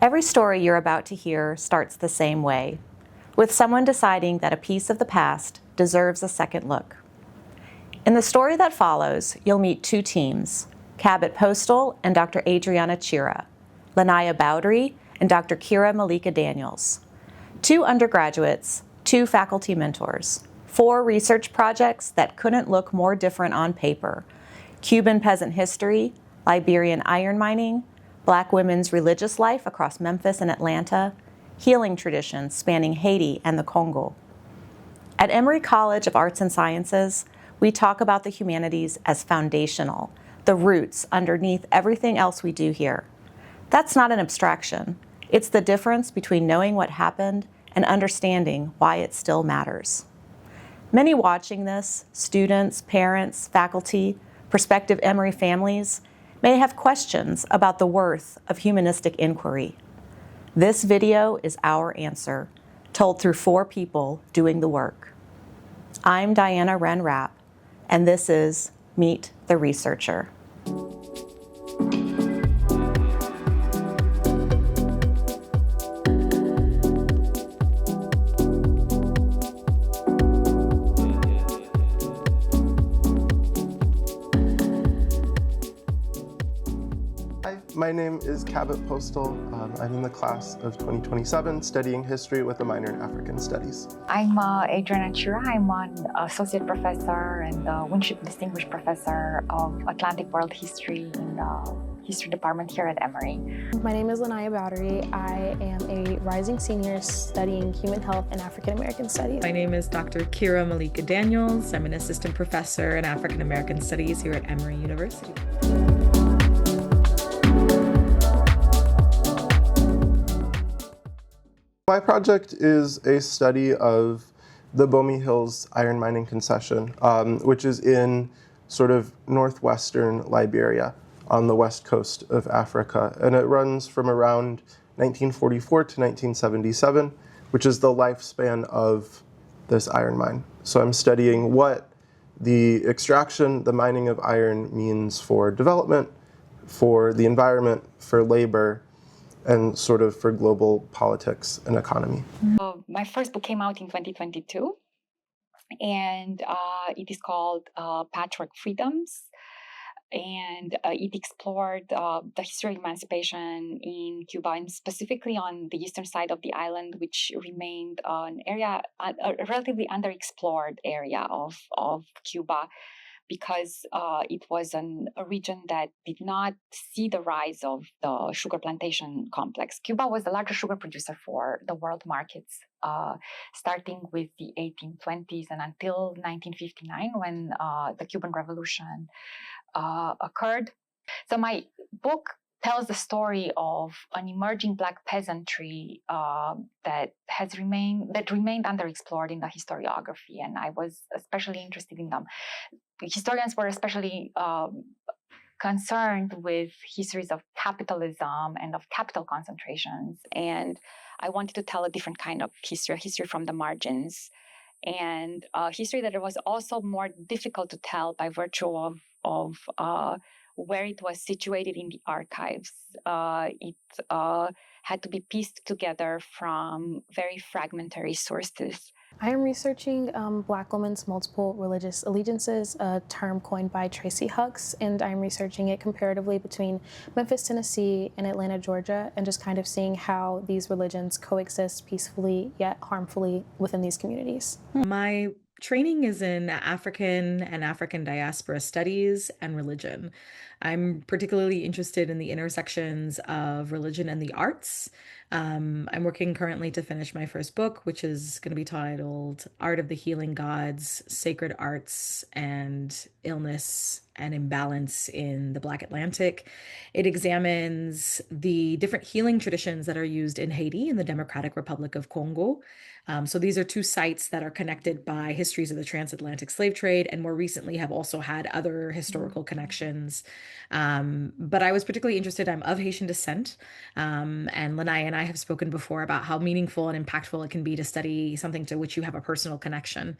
Every story you're about to hear starts the same way, with someone deciding that a piece of the past deserves a second look. In the story that follows, you'll meet two teams, Cabot Postal and Dr. Adriana Chira, Lanaya Bowdry and Dr. Kira Malika Daniels. Two undergraduates, two faculty mentors, four research projects that couldn't look more different on paper: Cuban peasant history, Liberian iron mining, Black women's religious life across Memphis and Atlanta, healing traditions spanning Haiti and the Congo. At Emory College of Arts and Sciences, we talk about the humanities as foundational, the roots underneath everything else we do here. That's not an abstraction. It's the difference between knowing what happened and understanding why it still matters. Many watching this, students, parents, faculty, prospective Emory families, may have questions about the worth of humanistic inquiry. This video is our answer, told through four people doing the work. I'm Diana Wren Rapp, and this is Meet the Researcher. My name is Cabot Postal. I'm in the class of 2027 studying history with a minor in African Studies. I'm Adriana Chira. I'm an associate professor and Winship Distinguished Professor of Atlantic World History in the History Department here at Emory. My name is Lanaya Bowdry. I am a rising senior studying human health and African American studies. My name is Dr. Kira Malika Daniels. I'm an assistant professor in African American studies here at Emory University. My project is a study of the Bomi Hills iron mining concession, which is in sort of northwestern Liberia on the west coast of Africa. And it runs from around 1944 to 1977, which is the lifespan of this iron mine. So I'm studying what the extraction, the mining of iron means for development, for the environment, for labor, and sort of for global politics and economy. My first book came out in 2022, and it is called Patchwork Freedoms, and it explored the history of emancipation in Cuba, and specifically on the eastern side of the island, which remained an area, a relatively underexplored area of Cuba, because it was a region that did not see the rise of the sugar plantation complex. Cuba was the largest sugar producer for the world markets, starting with the 1820s and until 1959, when the Cuban Revolution occurred. So my book tells the story of an emerging Black peasantry that remained underexplored in the historiography, and I was especially interested in them. Historians were especially concerned with histories of capitalism and of capital concentrations, and I wanted to tell a different kind of history, a history from the margins, and a history that it was also more difficult to tell by virtue of where it was situated in the archives. It had to be pieced together from very fragmentary sources. I am researching Black women's multiple religious allegiances, a term coined by Tracy Hucks, and I'm researching it comparatively between Memphis, Tennessee, and Atlanta, Georgia, and just kind of seeing how these religions coexist peacefully yet harmfully within these communities. My training is in African and African diaspora studies and religion. I'm particularly interested in the intersections of religion and the arts. I'm working currently to finish my first book, which is going to be titled Art of the Healing Gods, Sacred Arts and Illness and Imbalance in the Black Atlantic. It examines the different healing traditions that are used in Haiti and the Democratic Republic of Congo. So these are two sites that are connected by histories of the transatlantic slave trade, and more recently have also had other historical connections. But I was particularly interested, I'm of Haitian descent, and Lanaya and I have spoken before about how meaningful and impactful it can be to study something to which you have a personal connection.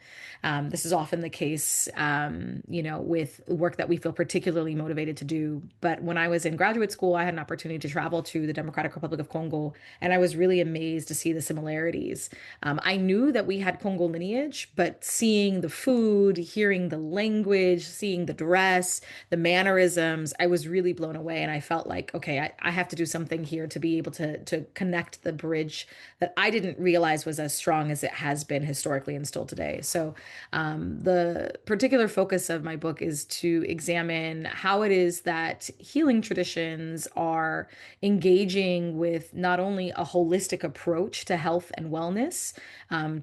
This is often the case, with work that we feel particularly motivated to do. But when I was in graduate school, I had an opportunity to travel to the Democratic Republic of Congo, and I was really amazed to see the similarities. I knew that we had Congo lineage, but seeing the food, hearing the language, seeing the dress, the mannerisms, I was really blown away. And I felt like, okay, I have to do something here to be able to connect the bridge that I didn't realize was as strong as it has been historically and still today. So the particular focus of my book is to examine how it is that healing traditions are engaging with not only a holistic approach to health and wellness,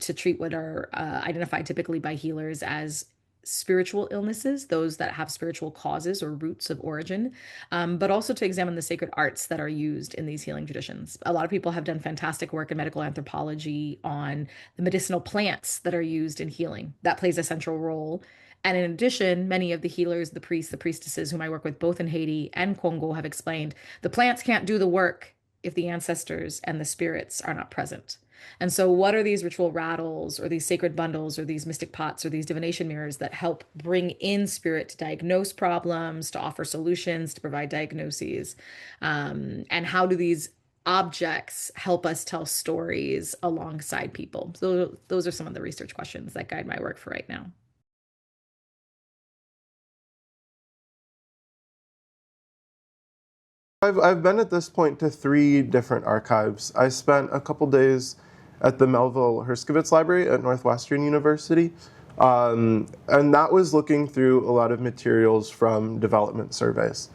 to treat what are identified typically by healers as spiritual illnesses, those that have spiritual causes or roots of origin, but also to examine the sacred arts that are used in these healing traditions. A lot of people have done fantastic work in medical anthropology on the medicinal plants that are used in healing. That plays a central role. And in addition, many of the healers, the priests, the priestesses whom I work with both in Haiti and Congo have explained the plants can't do the work if the ancestors and the spirits are not present. And so, what are these ritual rattles or these sacred bundles or these mystic pots or these divination mirrors that help bring in spirit to diagnose problems, to offer solutions, to provide diagnoses? And how do these objects help us tell stories alongside people? So, those are some of the research questions that guide my work for right now. I've been at this point to 3 different archives. I spent a couple days at the Melville Herskovits Library at Northwestern University, and that was looking through a lot of materials from development surveys.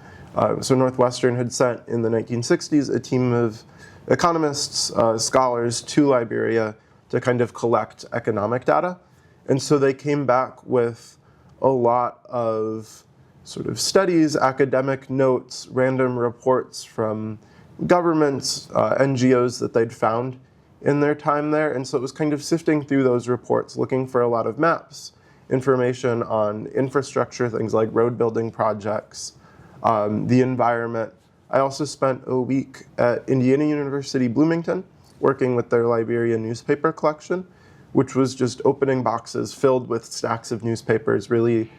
So Northwestern had sent in the 1960s a team of economists, scholars to Liberia to kind of collect economic data. And so they came back with a lot of sort of studies, academic notes, random reports from governments, NGOs that they'd found in their time there. And so it was kind of sifting through those reports, looking for a lot of maps, information on infrastructure, things like road building projects, the environment. I also spent a week at Indiana University Bloomington working with their Liberian newspaper collection, which was just opening boxes filled with stacks of newspapers, really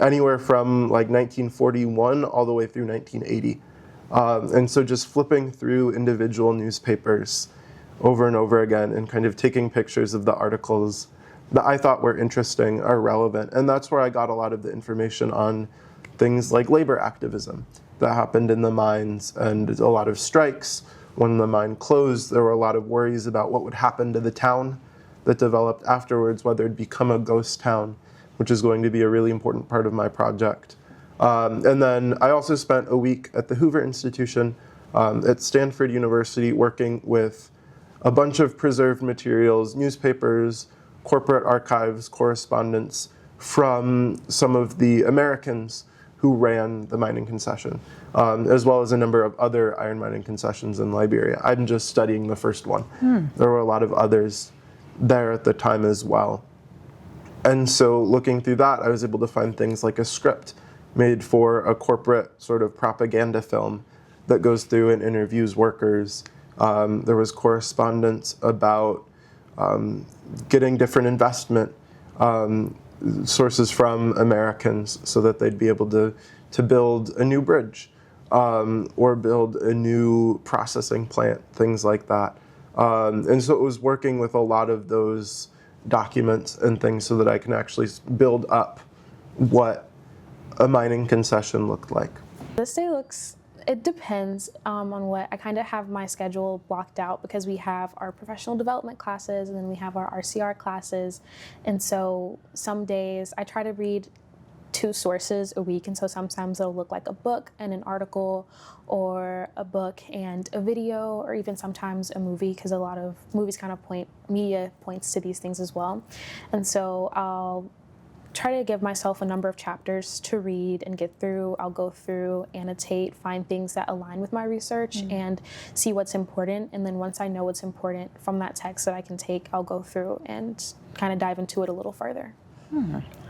anywhere from like 1941 all the way through 1980. And so just flipping through individual newspapers over and over again and kind of taking pictures of the articles that I thought were interesting or relevant. And that's where I got a lot of the information on things like labor activism that happened in the mines and a lot of strikes. When the mine closed, there were a lot of worries about what would happen to the town that developed afterwards, whether it'd become a ghost town, which is going to be a really important part of my project. And then I also spent a week at the Hoover Institution at Stanford University working with a bunch of preserved materials, newspapers, corporate archives, correspondence from some of the Americans who ran the mining concession, as well as a number of other iron mining concessions in Liberia. I'm just studying the first one. There were a lot of others there at the time as well. And so looking through that, I was able to find things like a script made for a corporate sort of propaganda film that goes through and interviews workers. There was correspondence about getting different investment sources from Americans so that they'd be able to build a new bridge or build a new processing plant, things like that. And so it was working with a lot of those documents and things so that I can actually build up what a mining concession looked like. This day it depends on what, I kind of have my schedule blocked out because we have our professional development classes and then we have our RCR classes. And so some days I try to read 2 sources a week, and so sometimes it'll look like a book and an article, or a book and a video, or even sometimes a movie, because a lot of movies kind of media points to these things as well. And so I'll try to give myself a number of chapters to read and get through. I'll go through, annotate, find things that align with my research and see what's important. And then once I know what's important from that text that I can take, I'll go through and kind of dive into it a little further.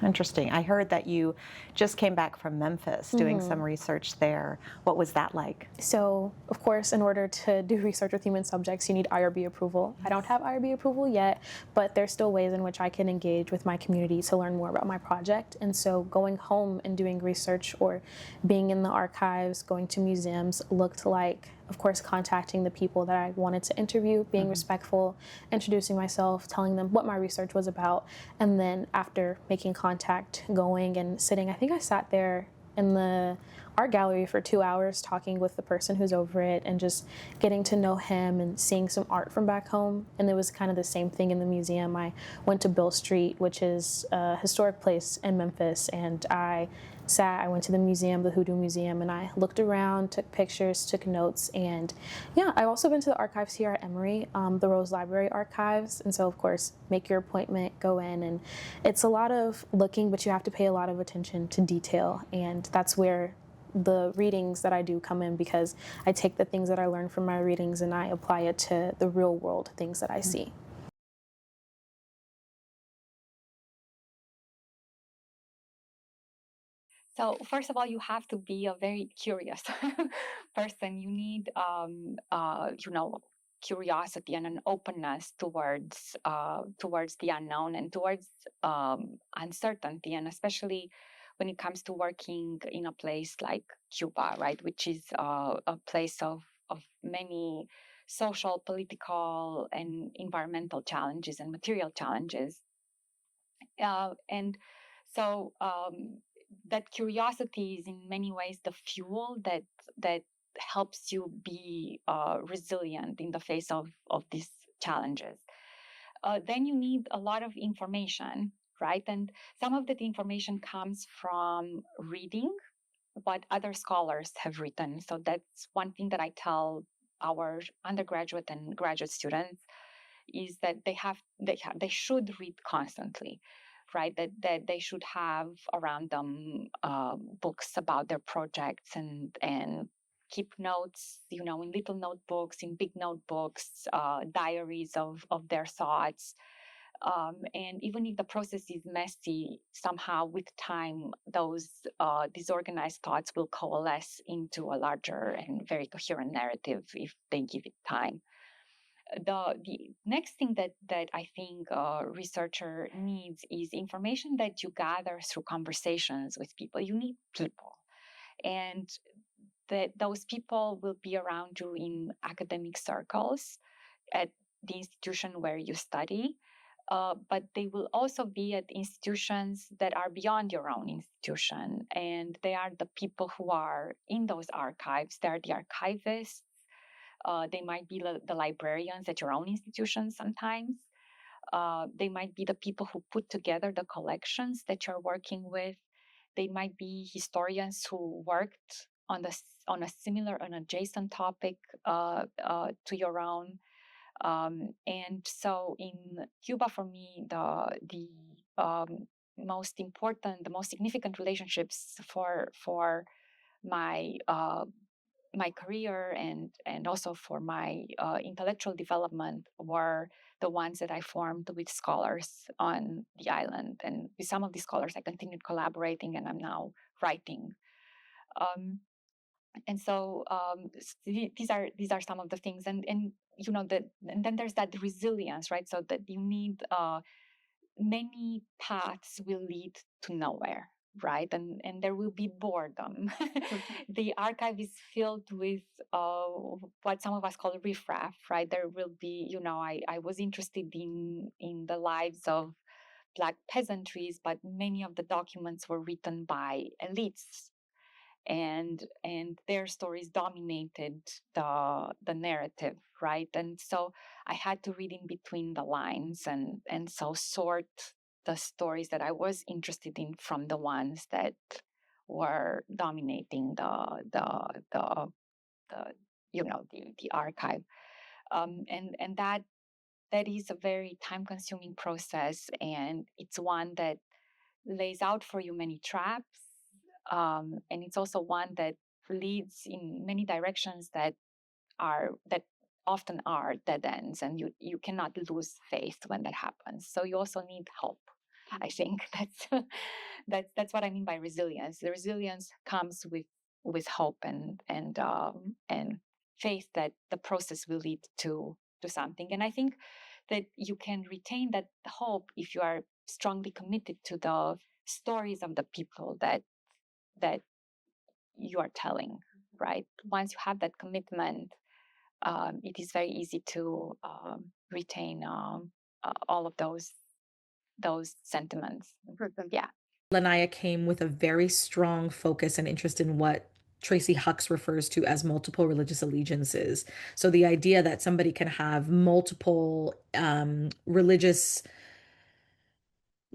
Interesting. I heard that you just came back from Memphis doing some research there. What was that like? So, of course, in order to do research with human subjects, you need IRB approval. I don't have IRB approval yet, but there's still ways in which I can engage with my community to learn more about my project. And so going home and doing research or being in the archives, going to museums looked like, of course, contacting the people that I wanted to interview, being respectful, introducing myself, telling them what my research was about, and then after making contact, going and sitting. I think I sat there in the art gallery for 2 hours talking with the person who's over it and just getting to know him and seeing some art from back home. And it was kind of the same thing in the museum. I went to Bill Street, which is a historic place in Memphis, and I went to the museum, the Hoodoo Museum, and I looked around, took pictures, took notes, and yeah, I've also been to the archives here at Emory, the Rose Library archives, and so of course, make your appointment, go in, and it's a lot of looking, but you have to pay a lot of attention to detail, and that's where the readings that I do come in, because I take the things that I learn from my readings and I apply it to the real world things that I see. So first of all, you have to be a very curious person. You need, curiosity and an openness towards the unknown and towards uncertainty, and especially when it comes to working in a place like Cuba, right, which is a place of many social, political, and environmental challenges and material challenges. And so that curiosity is in many ways the fuel that helps you be resilient in the face of these challenges. Then you need a lot of information, right? And some of that information comes from reading what other scholars have written. So that's one thing that I tell our undergraduate and graduate students is that they should read constantly, right? That they should have around them books about their projects and keep notes, in little notebooks, in big notebooks, diaries of their thoughts. And even if the process is messy, somehow with time, those disorganized thoughts will coalesce into a larger and very coherent narrative if they give it time. The next thing that I think a researcher needs is information that you gather through conversations with people. You need people, and that those people will be around you in academic circles at the institution where you study, but they will also be at institutions that are beyond your own institution, and they are the people who are in those archives. They are the archivists. They might be the librarians at your own institution sometimes. They might be the people who put together the collections that you're working with. They might be historians who worked on a similar, an adjacent topic to your own. And so in Cuba, for me, the most important, the most significant relationships for my my career and also for my intellectual development were the ones that I formed with scholars on the island. And with some of these scholars, I continued collaborating, and I'm now writing. Um, and so these are some of the things, and that, and then there's that resilience, right? So that you need many paths will lead to nowhere, right? And there will be boredom. The archive is filled with what some of us call riffraff, right? There will be, I was interested in the lives of Black peasantries, but many of the documents were written by elites, and their stories dominated the narrative, right? And so I had to read in between the lines and so sort the stories that I was interested in from the ones that were dominating the the archive. And that is a very time consuming process, and it's one that lays out for you many traps, and it's also one that leads in many directions that often are dead ends, and you cannot lose faith when that happens. So you also need help. I think that's what I mean by resilience. The resilience comes with hope and faith that the process will lead to something. And I think that you can retain that hope if you are strongly committed to the stories of the people that you are telling, right? Once you have that commitment, it is very easy to retain all of those sentiments. Yeah. Lanaya came with a very strong focus and interest in what Tracy Hucks refers to as multiple religious allegiances. So the idea that somebody can have multiple religious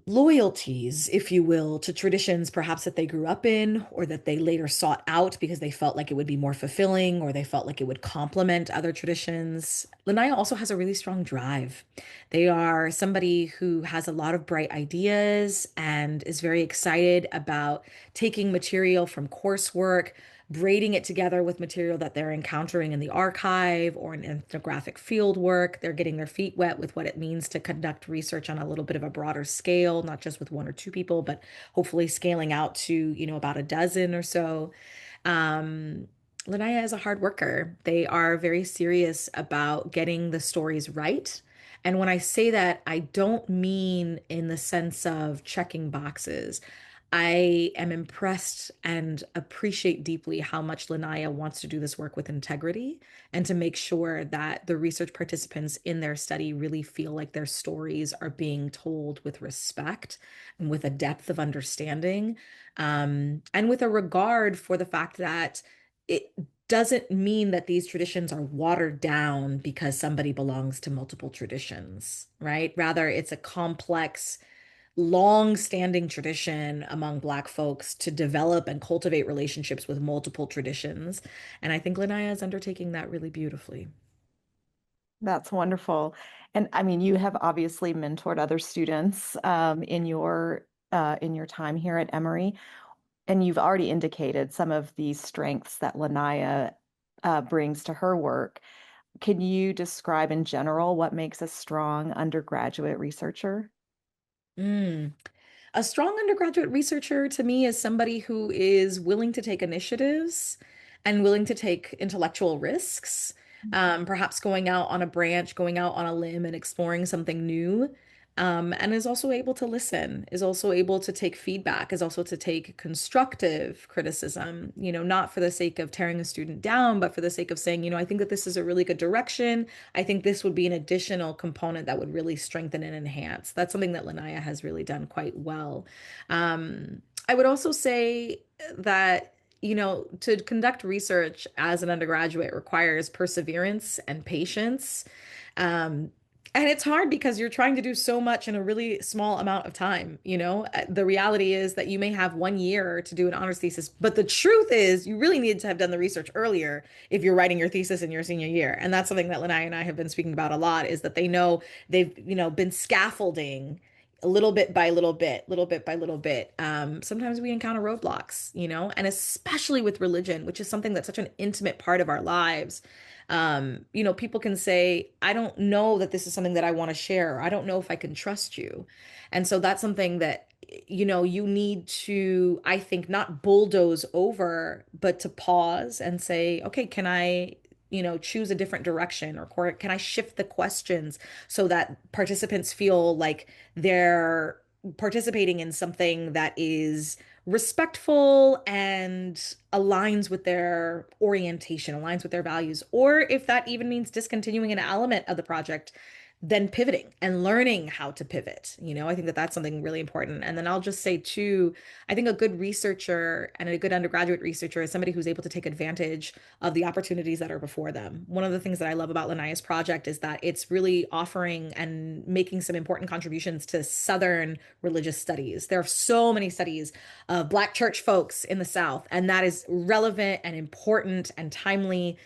loyalties, if you will, to traditions perhaps that they grew up in or that they later sought out because they felt like it would be more fulfilling or they felt like it would complement other traditions. Lanaya also has a really strong drive. They are somebody who has a lot of bright ideas and is very excited about taking material from coursework, braiding it together with material that they're encountering in the archive or in ethnographic field work. They're getting their feet wet with what it means to conduct research on a little bit of a broader scale, not just with one or two people, but hopefully scaling out to, about a dozen or so. Um, Lanaya is a hard worker. They are very serious about getting the stories right. And when I say that, I don't mean in the sense of checking boxes. I am impressed and appreciate deeply how much Lanaya wants to do this work with integrity and to make sure that the research participants in their study really feel like their stories are being told with respect and with a depth of understanding, and with a regard for the fact that it doesn't mean that these traditions are watered down because somebody belongs to multiple traditions, right? Rather, it's a complex long-standing tradition among Black folks to develop and cultivate relationships with multiple traditions. And I think Lanaya is undertaking that really beautifully. That's wonderful. And I mean, you have obviously mentored other students in your time here at Emory, and you've already indicated some of the strengths that Lanaya brings to her work. Can you describe in general what makes a strong undergraduate researcher? Mm. A strong undergraduate researcher to me is somebody who is willing to take initiatives and willing to take intellectual risks, perhaps going out on a branch, going out on a limb and exploring something new. And is also able to listen, is also able to take feedback, is also to take constructive criticism, not for the sake of tearing a student down, but for the sake of saying, I think that this is a really good direction. I think this would be an additional component that would really strengthen and enhance. That's something that Lanaya has really done quite well. I would also say that, to conduct research as an undergraduate requires perseverance and patience. Um, and it's hard because you're trying to do so much in a really small amount of time. The reality is that you may have 1 year to do an honors thesis, but the truth is you really need to have done the research earlier if you're writing your thesis in your senior year. And that's something that Lanai and I have been speaking about a lot, is that they know they've, been scaffolding a little bit by little bit, little bit by little bit. Sometimes we encounter roadblocks, and especially with religion, which is something that's such an intimate part of our lives. People can say, I don't know that this is something that I want to share. Or, I don't know if I can trust you. And so that's something that, you need to, I think, not bulldoze over, but to pause and say, okay, can I, choose a different direction, or can I shift the questions so that participants feel like they're participating in something that is respectful and aligns with their orientation, aligns with their values, or if that even means discontinuing an element of the project, then pivoting and learning how to pivot. I think that that's something really important. And then I'll just say too, I think a good researcher and a good undergraduate researcher is somebody who's able to take advantage of the opportunities that are before them. One of the things that I love about Lanaya's project is that it's really offering and making some important contributions to Southern religious studies. There are so many studies of Black church folks in the South, and that is relevant and important and timely.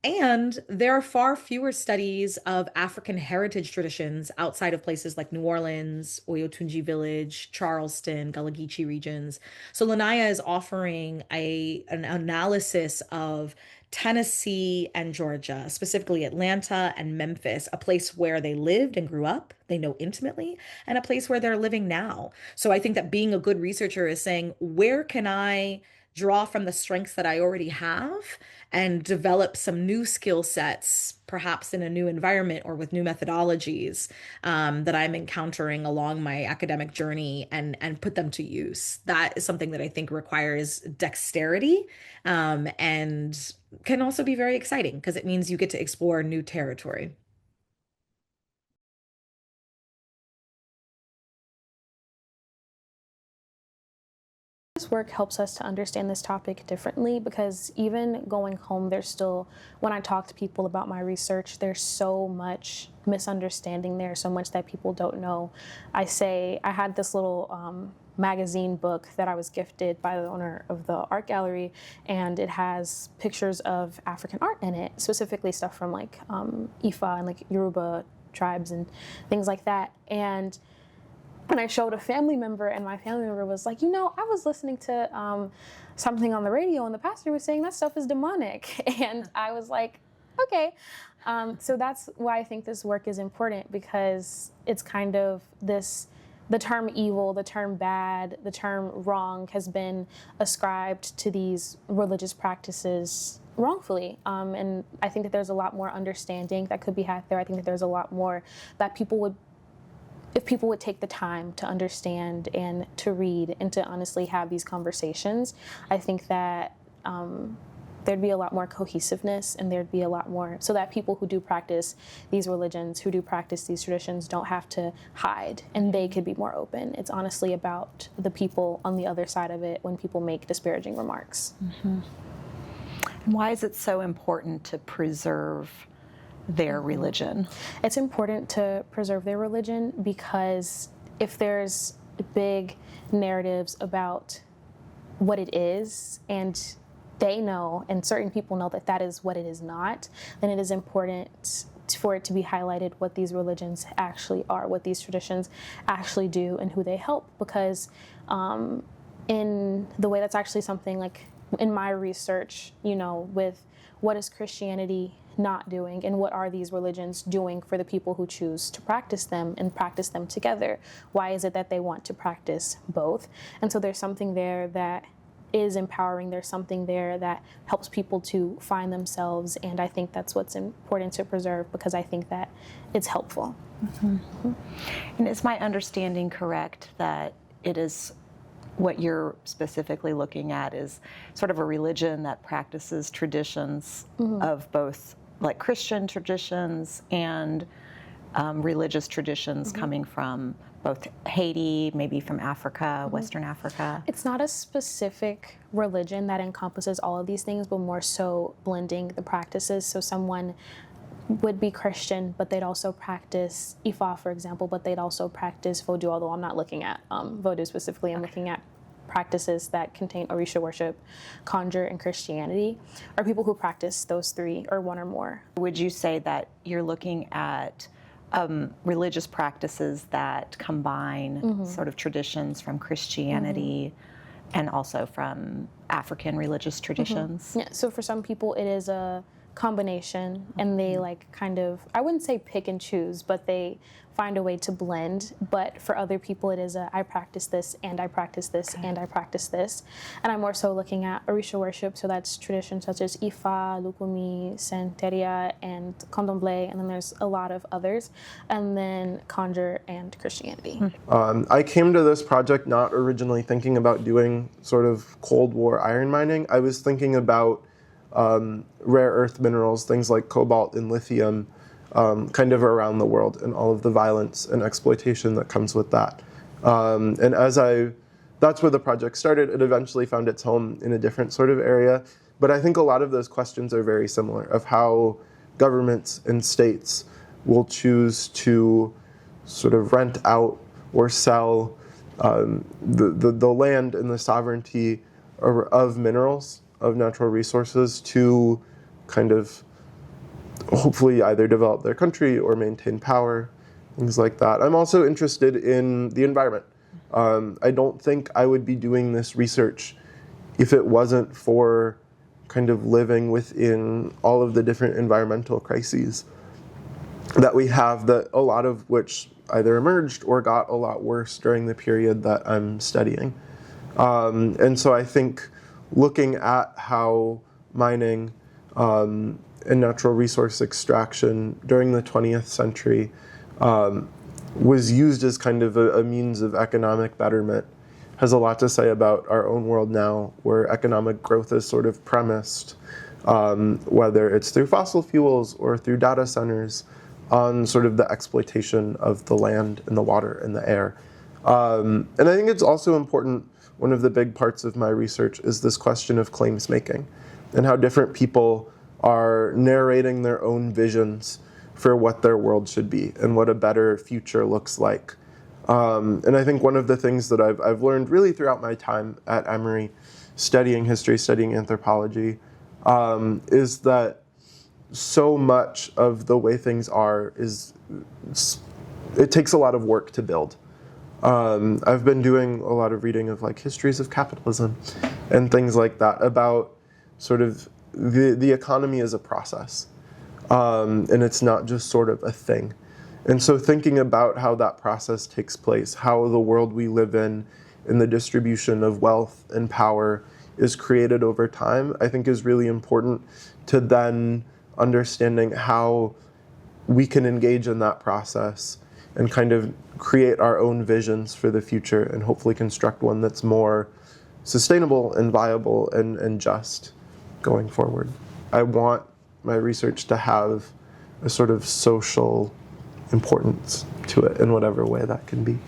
And there are far fewer studies of African heritage traditions outside of places like New Orleans, Oyotunji Village, Charleston, Gullah Geechee regions. So Lanaya is offering an analysis of Tennessee and Georgia, specifically Atlanta and Memphis, a place where they lived and grew up, they know intimately, and a place where they're living now. So I think that being a good researcher is saying, where can I draw from the strengths that I already have and develop some new skill sets, perhaps in a new environment or with new methodologies that I'm encountering along my academic journey, and put them to use. That is something that I think requires dexterity, and can also be very exciting because it means you get to explore new territory. This work helps us to understand this topic differently because even going home, there's still, when I talk to people about my research, there's so much misunderstanding there, so much that people don't know. I had this little magazine book that I was gifted by the owner of the art gallery, and it has pictures of African art in it, specifically stuff from like Ifa and like Yoruba tribes and things like that. And when I showed a family member, and my family member was like, I was listening to something on the radio, and the pastor was saying that stuff is demonic. And I was like, okay. So that's why I think this work is important, because it's kind of the term evil, the term bad, the term wrong has been ascribed to these religious practices wrongfully. And I think that there's a lot more understanding that could be had there. I think that there's a lot more that if people would take the time to understand and to read and to honestly have these conversations, I think that there'd be a lot more cohesiveness, and there'd be a lot more, so that people who do practice these religions, who do practice these traditions, don't have to hide, and they could be more open. It's honestly about the people on the other side of it when people make disparaging remarks. Mm-hmm. And why is it so important to preserve their religion? It's important to preserve their religion because if there's big narratives about what it is, and they know, and certain people know that that is what it is not, then it is important for it to be highlighted what these religions actually are, what these traditions actually do, and who they help. Because in the way, that's actually something like in my research, with what is Christianity not doing, and what are these religions doing for the people who choose to practice them and practice them together? Why is it that they want to practice both? And so there's something there that is empowering. There's something there that helps people to find themselves, and I think that's what's important to preserve, because I think that it's helpful. Mm-hmm. And is my understanding correct that it is what you're specifically looking at is sort of a religion that practices traditions of both like Christian traditions and religious traditions coming from both Haiti, maybe from Africa, Western Africa? It's not a specific religion that encompasses all of these things, but more so blending the practices. So someone would be Christian, but they'd also practice Ifa, for example, but they'd also practice Vodou, although I'm not looking at Vodou specifically. I'm looking at practices that contain Orisha worship, conjure, and Christianity, or people who practice those three or one or more. Would you say that you're looking at religious practices that combine sort of traditions from Christianity and also from African religious traditions? Yeah, so for some people it is a combination, and they I wouldn't say pick and choose, but they find a way to blend. But for other people it is I practice this, and I practice this, and I practice this. And I'm more so looking at Orisha worship, so that's traditions such as Ifa, Lukumi, Santeria, and Candomblé, and then there's a lot of others, and then conjure and Christianity. I came to this project not originally thinking about doing sort of Cold War iron mining. I was thinking about rare earth minerals, things like cobalt and lithium, kind of around the world, and all of the violence and exploitation that comes with that. And that's where the project started. It eventually found its home in a different sort of area. But I think a lot of those questions are very similar, of how governments and states will choose to sort of rent out or sell the land and the sovereignty of minerals, of natural resources, to kind of hopefully either develop their country or maintain power, things like that. I'm also interested in the environment. I don't think I would be doing this research if it wasn't for kind of living within all of the different environmental crises that we have, that a lot of which either emerged or got a lot worse during the period that I'm studying. And so I think looking at how mining and natural resource extraction during the 20th century was used as kind of a means of economic betterment has a lot to say about our own world now, where economic growth is sort of premised, whether it's through fossil fuels or through data centers, on sort of the exploitation of the land and the water and the air. And I think it's also important, one of the big parts of my research is this question of claims making and how different people are narrating their own visions for what their world should be and what a better future looks like. And I think one of the things that I've learned really throughout my time at Emory, studying history, studying anthropology, is that so much of the way things are it takes a lot of work to build. I've been doing a lot of reading of like histories of capitalism and things like that about sort of the economy as a process. And it's not just sort of a thing. And so thinking about how that process takes place, how the world we live in and the distribution of wealth and power is created over time, I think is really important to then understanding how we can engage in that process and kind of create our own visions for the future and hopefully construct one that's more sustainable and viable and just going forward. I want my research to have a sort of social importance to it in whatever way that can be.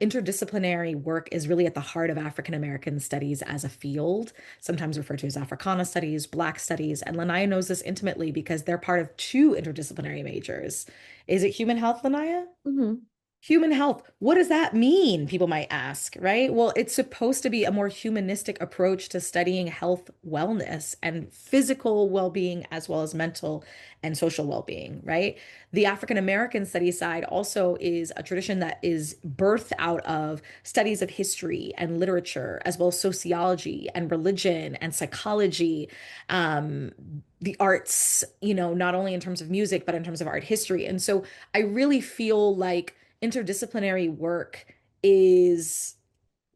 Interdisciplinary work is really at the heart of African American studies as a field, sometimes referred to as Africana studies, Black studies, and Lanaya knows this intimately because they're part of two interdisciplinary majors. Is it human health, Lanaya? Mm-hmm. Human health. What does that mean? People might ask, right? Well, it's supposed to be a more humanistic approach to studying health, wellness, and physical well-being, as well as mental and social well-being, right? The African American study side also is a tradition that is birthed out of studies of history and literature, as well as sociology and religion and psychology, um, the arts, not only in terms of music, but in terms of art history. And so I really feel like interdisciplinary work is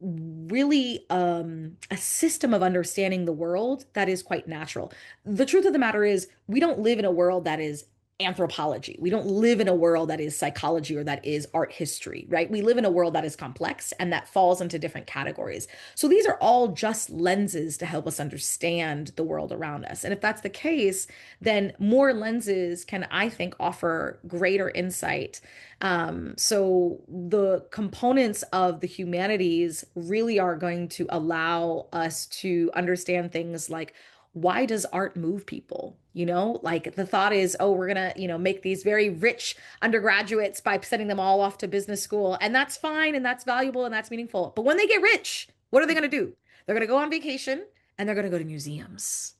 really a system of understanding the world that is quite natural. The truth of the matter is, we don't live in a world that is anthropology. We don't live in a world that is psychology or that is art history, right? We live in a world that is complex and that falls into different categories. So these are all just lenses to help us understand the world around us. And if that's the case, then more lenses can, I think, offer greater insight. So the components of the humanities really are going to allow us to understand things like, why does art move people? Like the thought is, oh, we're gonna, make these very rich undergraduates by sending them all off to business school. And that's fine and that's valuable and that's meaningful. But when they get rich, what are they gonna do? They're gonna go on vacation and they're gonna go to museums.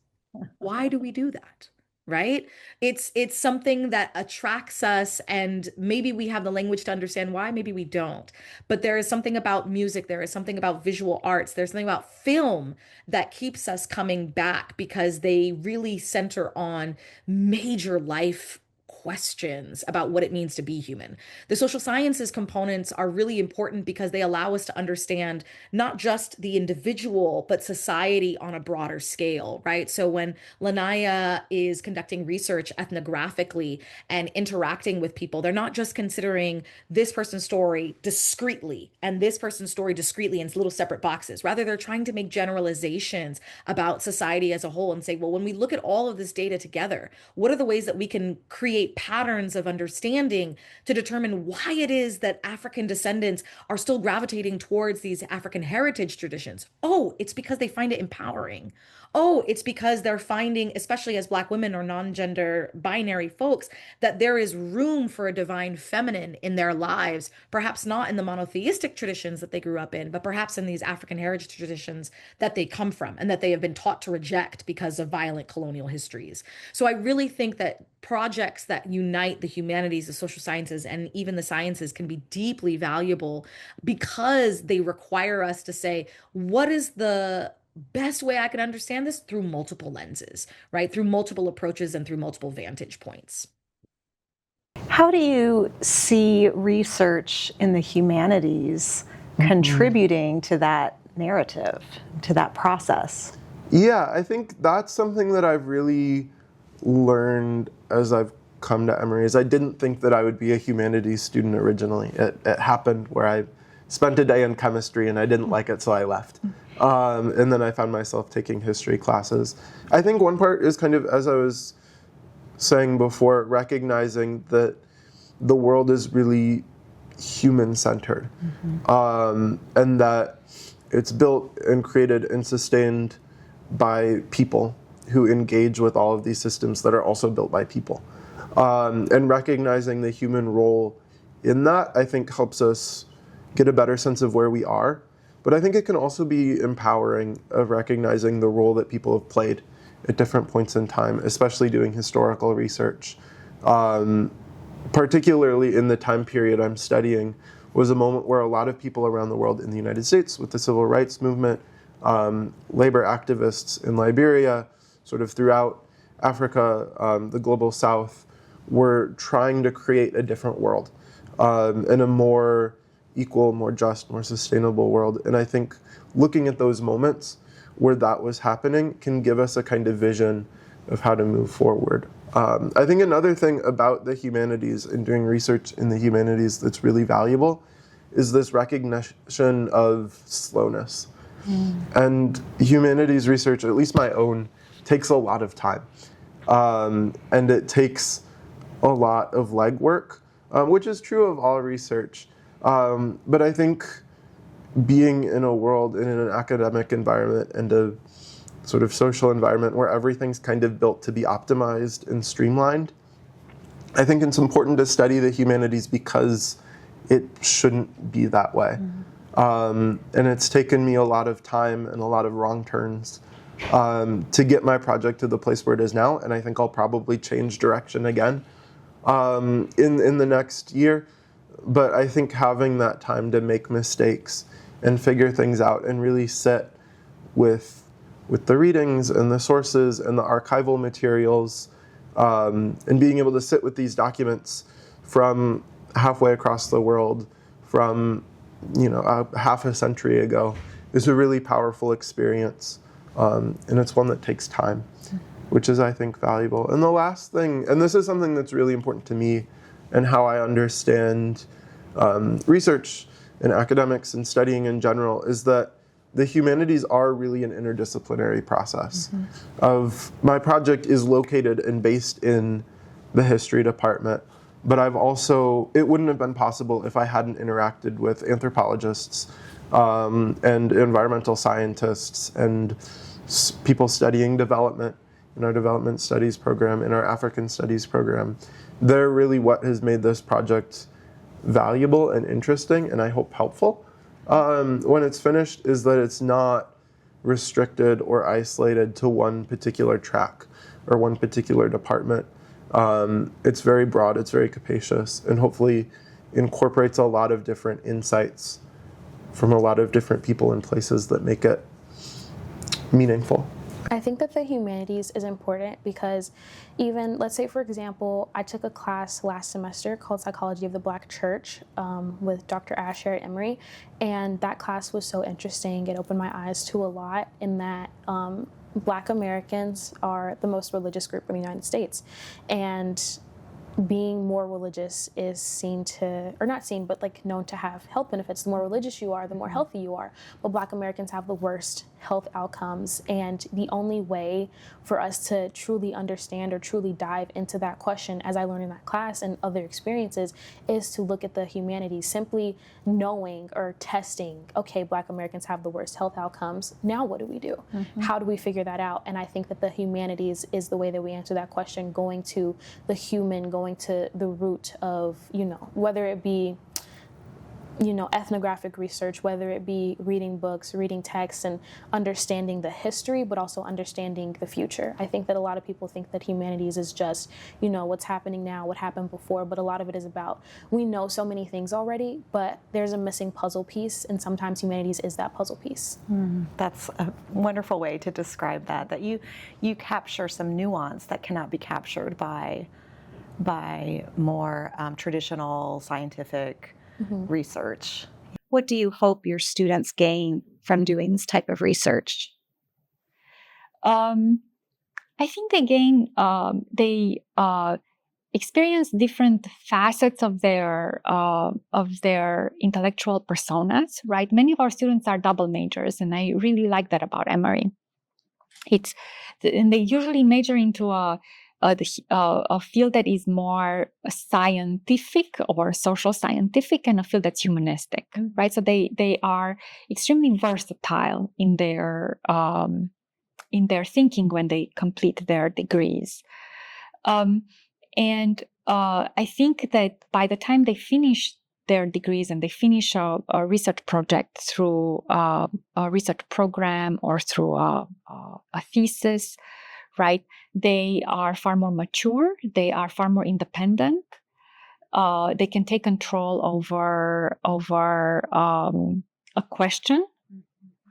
Why do we do that? Right? It's something that attracts us, and maybe we have the language to understand why, maybe we don't. But there is something about music, there is something about visual arts, there's something about film that keeps us coming back because they really center on major life questions about what it means to be human. The social sciences components are really important because they allow us to understand not just the individual, but society on a broader scale, right? So when Lanaya is conducting research ethnographically and interacting with people, they're not just considering this person's story discreetly and this person's story discreetly in little separate boxes. Rather, they're trying to make generalizations about society as a whole and say, well, when we look at all of this data together, what are the ways that we can create patterns of understanding to determine why it is that African descendants are still gravitating towards these African heritage traditions? Oh, it's because they find it empowering. oh, it's because they're finding, especially as Black women or non-gender binary folks, that there is room for a divine feminine in their lives, perhaps not in the monotheistic traditions that they grew up in, but perhaps in these African heritage traditions that they come from and that they have been taught to reject because of violent colonial histories. So I really think that projects that unite the humanities, the social sciences, and even the sciences can be deeply valuable because they require us to say, what is the best way I can understand this? Through multiple lenses, right? Through multiple approaches and through multiple vantage points. How do you see research in the humanities contributing to that narrative, to that process? Yeah, I think that's something that I've really learned as I've come to Emory. Is I didn't think that I would be a humanities student originally. It happened where I spent a day in chemistry and I didn't like it, so I left. And then I found myself taking history classes. I think one part is kind of, as I was saying before, recognizing that the world is really human-centered, and that it's built and created and sustained by people who engage with all of these systems that are also built by people. And recognizing the human role in that, I think, helps us get a better sense of where we are. But I think it can also be empowering of recognizing the role that people have played at different points in time, especially doing historical research. Particularly in the time period I'm studying, was a moment where a lot of people around the world in the United States, with the civil rights movement, labor activists in Liberia, sort of throughout Africa, the global South, were trying to create a different world, and a more equal, more just, more sustainable world. And I think looking at those moments where that was happening can give us a kind of vision of how to move forward. I think another thing about the humanities and doing research in the humanities that's really valuable is this recognition of slowness. And humanities research, at least my own, takes a lot of time. And it takes a lot of legwork, which is true of all research. But I think being in a world, in an academic environment and a sort of social environment where everything's kind of built to be optimized and streamlined, I think it's important to study the humanities because it shouldn't be that way. And it's taken me a lot of time and a lot of wrong turns to get my project to the place where it is now, and I think I'll probably change direction again in the next year. But I think having that time to make mistakes and figure things out and really sit with the readings and the sources and the archival materials, and being able to sit with these documents from halfway across the world, from half a century ago, is a really powerful experience, and it's one that takes time, which is, I think, valuable. And the last thing, and this is something that's really important to me and how I understand research and academics and studying in general, is that the humanities are really an interdisciplinary process. My project is located and based in the history department, but it wouldn't have been possible if I hadn't interacted with anthropologists and environmental scientists and people studying development in our development studies program, in our African studies program. They're really what has made this project valuable and interesting, and I hope helpful. When it's finished, is that it's not restricted or isolated to one particular track or one particular department. It's very broad, it's very capacious, and hopefully incorporates a lot of different insights from a lot of different people and places that make it meaningful. I think that the humanities is important because even, let's say, for example, I took a class last semester called Psychology of the Black Church with Dr. Asher at Emory, and that class was so interesting. It opened my eyes to a lot in that Black Americans are the most religious group in the United States. And being more religious is seen to, or not seen, but like known to have health benefits. The more religious you are, the more healthy you are. But Black Americans have the worst health outcomes. And the only way for us to truly understand or truly dive into that question, as I learned in that class and other experiences, is to look at the humanities. Simply knowing or testing, okay, Black Americans have the worst health outcomes. Now what do we do? How do we figure that out? And I think that the humanities is the way that we answer that question, going to the human, going to the root of, whether it be, ethnographic research, whether it be reading books, reading texts, and understanding the history, but also understanding the future. I think that a lot of people think that humanities is just, what's happening now, what happened before, but a lot of it is about, we know so many things already, but there's a missing puzzle piece, and sometimes humanities is that puzzle piece. That's a wonderful way to describe that you capture some nuance that cannot be captured by more traditional scientific research. What do you hope your students gain from doing this type of research? I think they experience different facets of their intellectual personas, right? Many of our students are double majors, and I really like that about Emory. And they usually major into a field that is more scientific or social scientific, and a field that's humanistic, right? So they are extremely versatile in their thinking when they complete their degrees. And I think that by the time they finish their degrees and they finish a research project through a research program or through a thesis, right, they are far more mature, they are far more independent, they can take control over a question,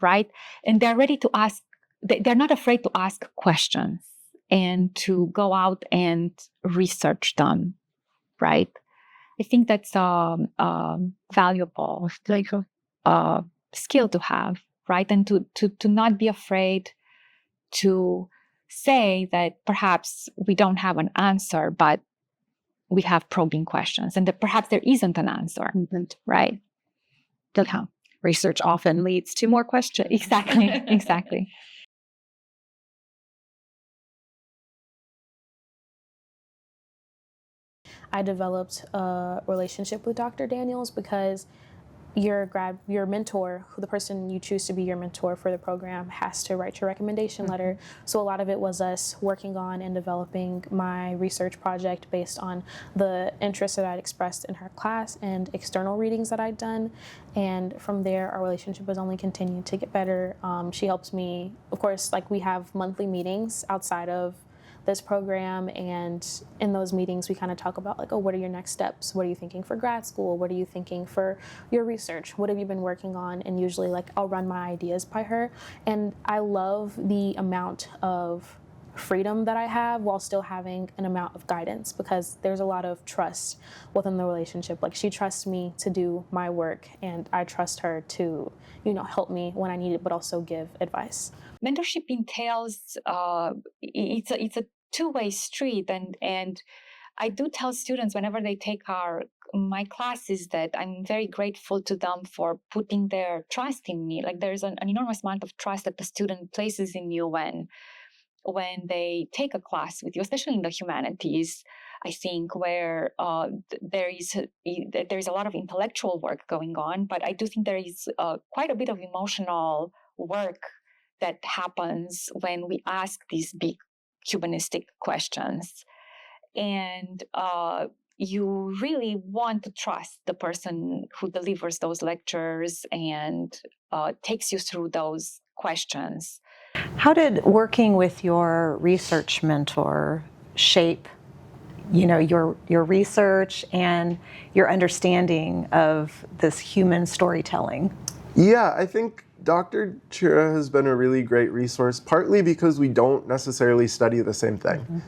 right? And they're ready to ask, they're not afraid to ask questions and to go out and research them, right? I think that's valuable, like skill to have, right? And to not be afraid to say that perhaps we don't have an answer, but we have probing questions, and that perhaps there isn't an answer, right? Yeah. Research often leads to more questions. Exactly. I developed a relationship with Dr. Daniels because your mentor, the person you choose to be your mentor for the program, has to write your recommendation letter. So a lot of it was us working on and developing my research project based on the interests that I'd expressed in her class and external readings that I'd done. And from there, our relationship has only continued to get better. She helps me, of course, like we have monthly meetings outside of this program, and in those meetings we kind of talk about like, oh, what are your next steps? What are you thinking for grad school? What are you thinking for your research? What have you been working on? And usually like I'll run my ideas by her, and I love the amount of freedom that I have while still having an amount of guidance, because there's a lot of trust within the relationship. Like she trusts me to do my work, and I trust her to, help me when I need it, but also give advice. Mentorship entails it's a two-way street, and I do tell students whenever they take my classes that I'm very grateful to them for putting their trust in me. Like there's an enormous amount of trust that the student places in you when they take a class with you, especially in the humanities. I think where there is a lot of intellectual work going on, but I do think there is quite a bit of emotional work that happens when we ask these big humanistic questions. And you really want to trust the person who delivers those lectures and takes you through those questions. How did working with your research mentor shape, your research and your understanding of this human storytelling? Yeah, I think Dr. Chira has been a really great resource, partly because we don't necessarily study the same thing.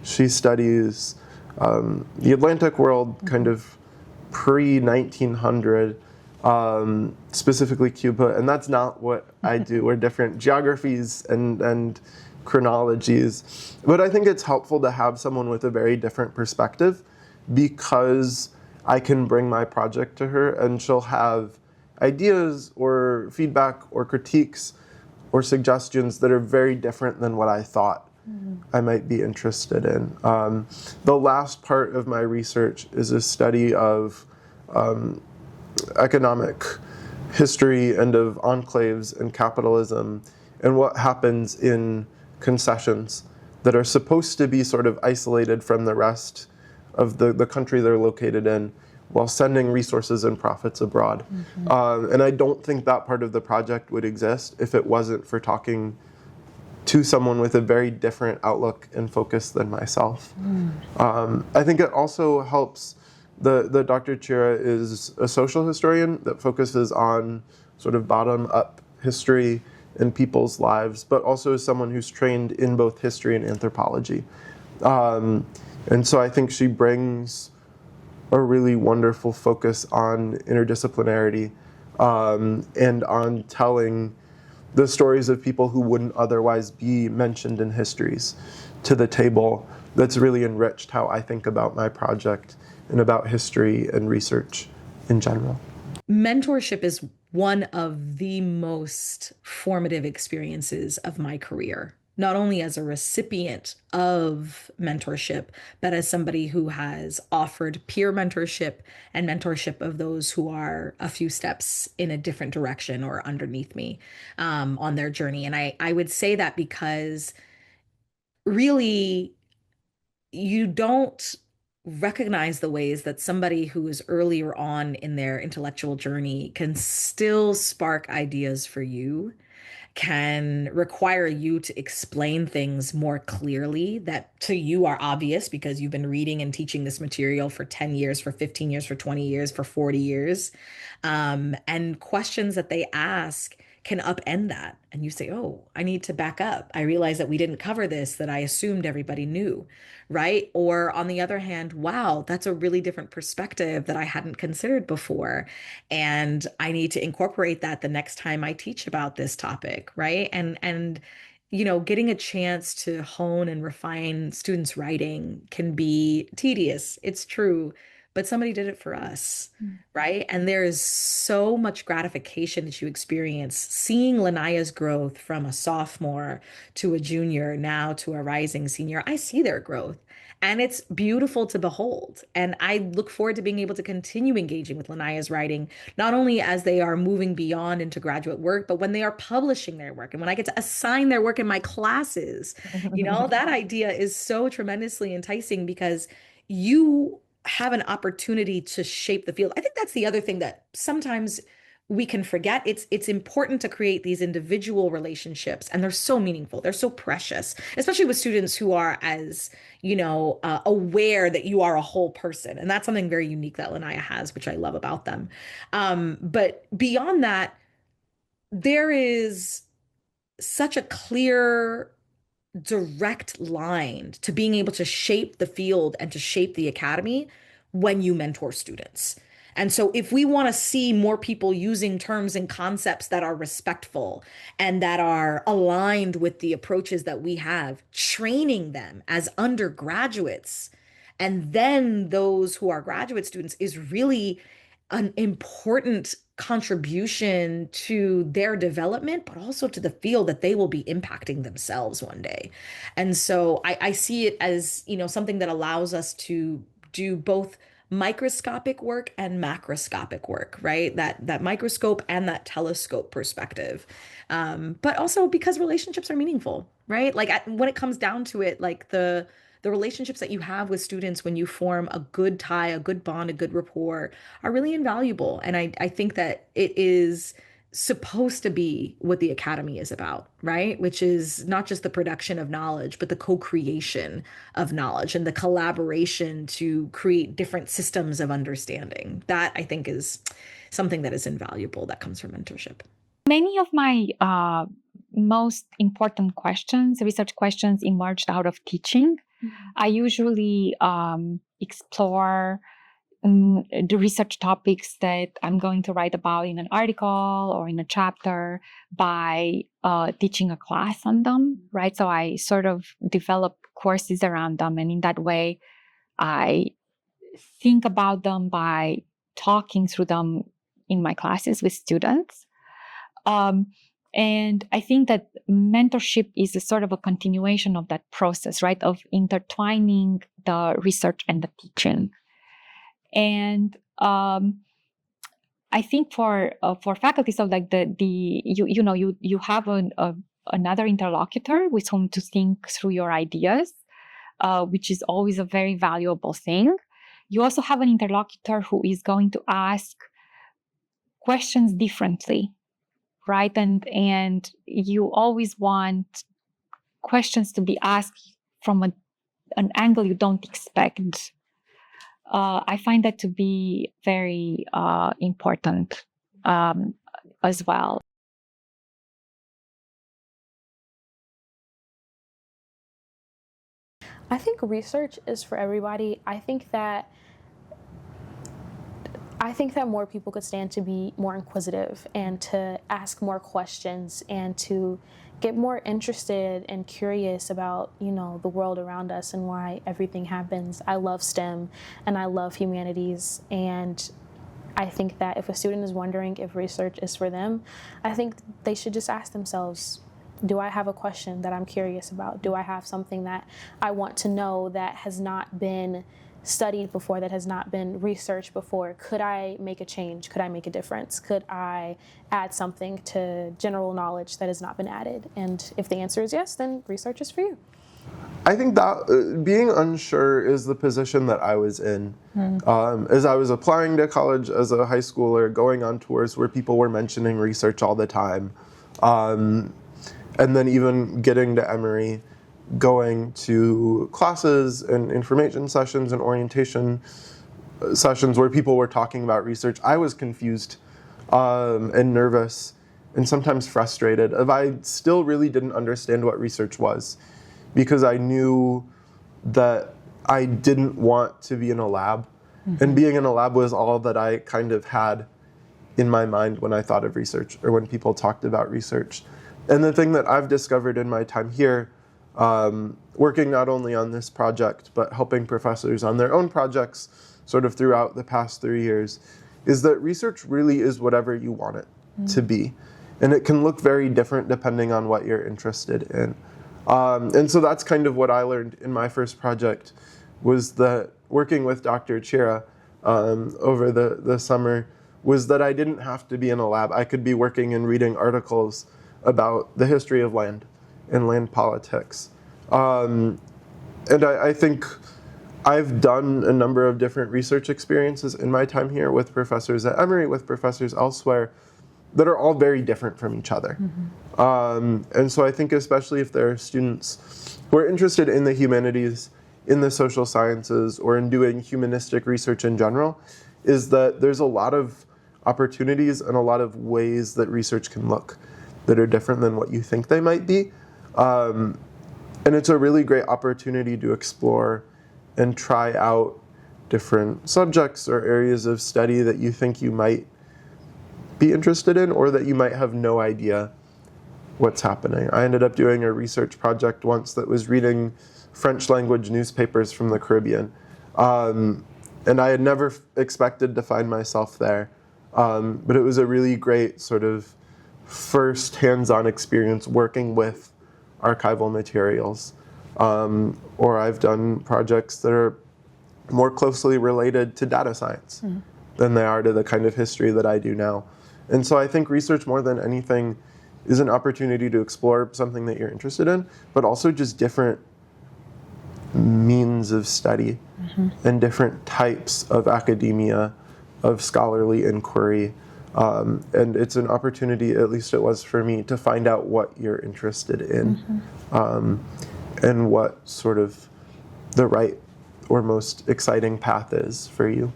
She studies the Atlantic world kind of pre-1900, specifically Cuba, and that's not what I do. We're different geographies and chronologies. But I think it's helpful to have someone with a very different perspective, because I can bring my project to her and she'll have ideas or feedback or critiques or suggestions that are very different than what I thought I might be interested in. The last part of my research is a study of economic history and of enclaves and capitalism and what happens in concessions that are supposed to be sort of isolated from the rest of the country they're located in, while sending resources and profits abroad. And I don't think that part of the project would exist if it wasn't for talking to someone with a very different outlook and focus than myself. I think it also helps. The Dr. Chira is a social historian that focuses on sort of bottom-up history in people's lives, but also is someone who's trained in both history and anthropology. And so I think she brings a really wonderful focus on interdisciplinarity and on telling the stories of people who wouldn't otherwise be mentioned in histories to the table. That's really enriched how I think about my project and about history and research in general. Mentorship is one of the most formative experiences of my career, not only as a recipient of mentorship, but as somebody who has offered peer mentorship and mentorship of those who are a few steps in a different direction or underneath me on their journey. And I would say that because really, you don't recognize the ways that somebody who is earlier on in their intellectual journey can still spark ideas for you, can require you to explain things more clearly that to you are obvious because you've been reading and teaching this material for 10 years, for 15 years, for 20 years, for 40 years. And questions that they ask can upend that. And you say, oh, I need to back up. I realize that we didn't cover this, that I assumed everybody knew, right? Or on the other hand, wow, that's a really different perspective that I hadn't considered before. And I need to incorporate that the next time I teach about this topic, right? And getting a chance to hone and refine students' writing can be tedious. It's true, but somebody did it for us, right? And there is so much gratification that you experience seeing Lanaya's growth from a sophomore to a junior, now to a rising senior. I see their growth. And it's beautiful to behold. And I look forward to being able to continue engaging with Lanaya's writing, not only as they are moving beyond into graduate work, but when they are publishing their work and when I get to assign their work in my classes. That idea is so tremendously enticing because you have an opportunity to shape the field. I think that's the other thing that sometimes we can forget. It's important to create these individual relationships, and they're so meaningful. They're so precious, especially with students who are as aware that you are a whole person, and that's something very unique that Lanaya has, which I love about them. But beyond that, there is such a clear direct line to being able to shape the field and to shape the academy when you mentor students. And so, if we want to see more people using terms and concepts that are respectful and that are aligned with the approaches that we have, training them as undergraduates and then those who are graduate students is really an important contribution to their development, but also to the field that they will be impacting themselves one day. And so I see it as, something that allows us to do both microscopic work and macroscopic work, right? That microscope and that telescope perspective. But also because relationships are meaningful, right? Like when it comes down to it, like the relationships that you have with students when you form a good tie, a good bond, a good rapport are really invaluable. And I think that it is supposed to be what the academy is about, right? Which is not just the production of knowledge, but the co-creation of knowledge and the collaboration to create different systems of understanding. That I think is something that is invaluable that comes from mentorship. Many of my most important questions, research questions, emerged out of teaching. I usually explore the research topics that I'm going to write about in an article or in a chapter by teaching a class on them, right? So I sort of develop courses around them, and in that way, I think about them by talking through them in my classes with students. And I think that mentorship is a sort of a continuation of that process, right? Of intertwining the research and the teaching. And I think for faculty, so like you have another interlocutor with whom to think through your ideas, which is always a very valuable thing. You also have an interlocutor who is going to ask questions differently, right? And you always want questions to be asked from an angle you don't expect. I find that to be very important as well. I think research is for everybody. I think that more people could stand to be more inquisitive and to ask more questions and to get more interested and curious about, the world around us and why everything happens. I love STEM and I love humanities, and I think that if a student is wondering if research is for them, I think they should just ask themselves, do I have a question that I'm curious about? Do I have something that I want to know that has not been studied before, that has not been researched before? Could I make a change? Could I make a difference? Could I add something to general knowledge that has not been added? And if the answer is yes, then research is for you. I think that being unsure is the position that I was in. As I was applying to college as a high schooler, going on tours where people were mentioning research all the time, and then even getting to Emory, going to classes and information sessions and orientation sessions where people were talking about research, I was confused and nervous and sometimes frustrated. I still really didn't understand what research was, because I knew that I didn't want to be in a lab. And being in a lab was all that I kind of had in my mind when I thought of research or when people talked about research. And the thing that I've discovered in my time here, working not only on this project, but helping professors on their own projects sort of throughout the past 3 years, is that research really is whatever you want it to be. And it can look very different depending on what you're interested in. And so that's kind of what I learned in my first project, was that working with Dr. Chira over the summer, was that I didn't have to be in a lab. I could be working and reading articles about the history of land and land politics. And I think I've done a number of different research experiences in my time here with professors at Emory, with professors elsewhere, that are all very different from each other. And so I think especially if there are students who are interested in the humanities, in the social sciences, or in doing humanistic research in general, is that there's a lot of opportunities and a lot of ways that research can look that are different than what you think they might be. And it's a really great opportunity to explore and try out different subjects or areas of study that you think you might be interested in, or that you might have no idea what's happening. I ended up doing a research project once that was reading French language newspapers from the Caribbean. And I had never expected to find myself there. But it was a really great sort of first hands-on experience working with archival materials. Or I've done projects that are more closely related to data science than they are to the kind of history that I do now. And so I think research, more than anything, is an opportunity to explore something that you're interested in, but also just different means of study and different types of academia, of scholarly inquiry. And it's an opportunity, at least it was for me, to find out what you're interested in and what sort of the right or most exciting path is for you.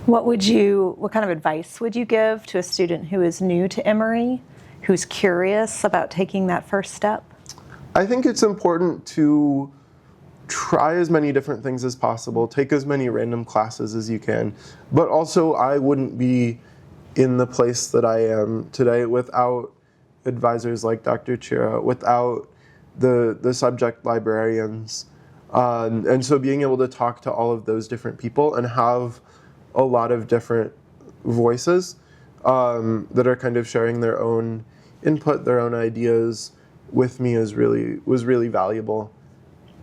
What kind of advice would you give to a student who is new to Emory, who's curious about taking that first step? I think it's important to try as many different things as possible, take as many random classes as you can, but also I wouldn't be in the place that I am today without advisors like Dr. Chira, without the subject librarians. And so being able to talk to all of those different people and have a lot of different voices that are kind of sharing their own input, their own ideas with me was really valuable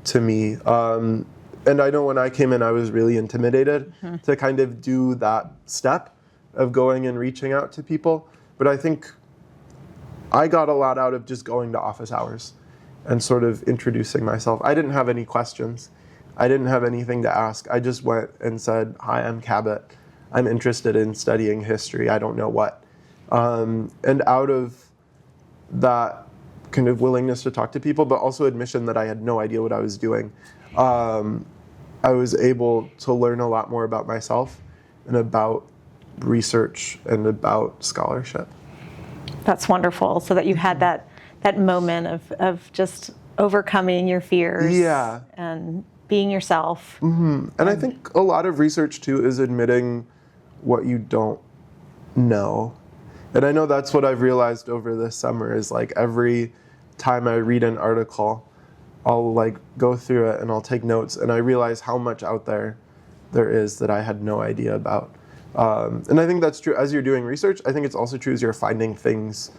to me. And I know when I came in, I was really intimidated to kind of do that step of going and reaching out to people. But I think I got a lot out of just going to office hours and sort of introducing myself. I didn't have any questions. I didn't have anything to ask. I just went and said, "Hi, I'm Cabot. I'm interested in studying history. I don't know what." And out of that kind of willingness to talk to people, but also admission that I had no idea what I was doing, I was able to learn a lot more about myself and about research and about scholarship. That's wonderful. So that you had that moment of just overcoming your fears, Yeah, and being yourself. and I think a lot of research too is admitting what you don't know. And I know that's what I've realized over this summer is like every time I read an article, I'll like go through it and I'll take notes, and I realize how much out there is that I had no idea about. And I think that's true as you're doing research. I think it's also true as you're finding things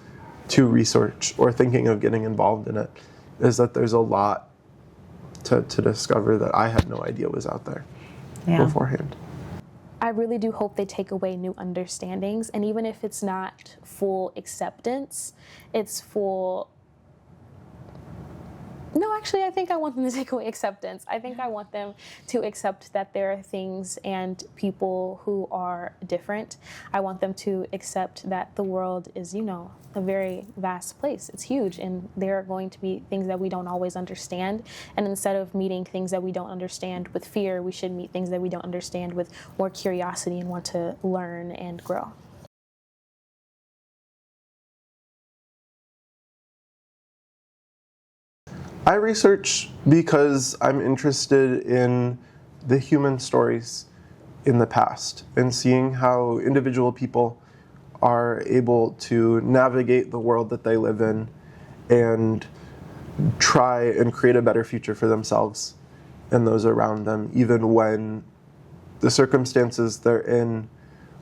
to research or thinking of getting involved in it, is that there's a lot to discover that I had no idea was out there beforehand. I really do hope they take away new understandings, and even if it's not full acceptance, it's full... No, actually, I think I want them to take away acceptance. I think I want them to accept that there are things and people who are different. I want them to accept that the world is, a very vast place. It's huge, and there are going to be things that we don't always understand. And instead of meeting things that we don't understand with fear, we should meet things that we don't understand with more curiosity and want to learn and grow. I research because I'm interested in the human stories in the past and seeing how individual people are able to navigate the world that they live in and try and create a better future for themselves and those around them, even when the circumstances they're in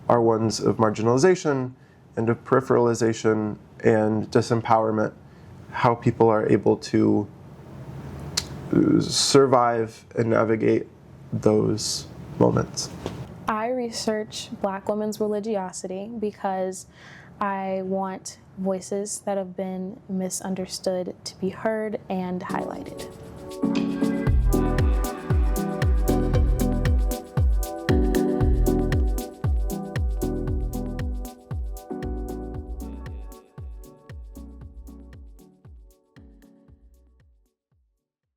are ones of marginalization and of peripheralization and disempowerment, how people are able to survive and navigate those moments. I research Black women's religiosity because I want voices that have been misunderstood to be heard and highlighted.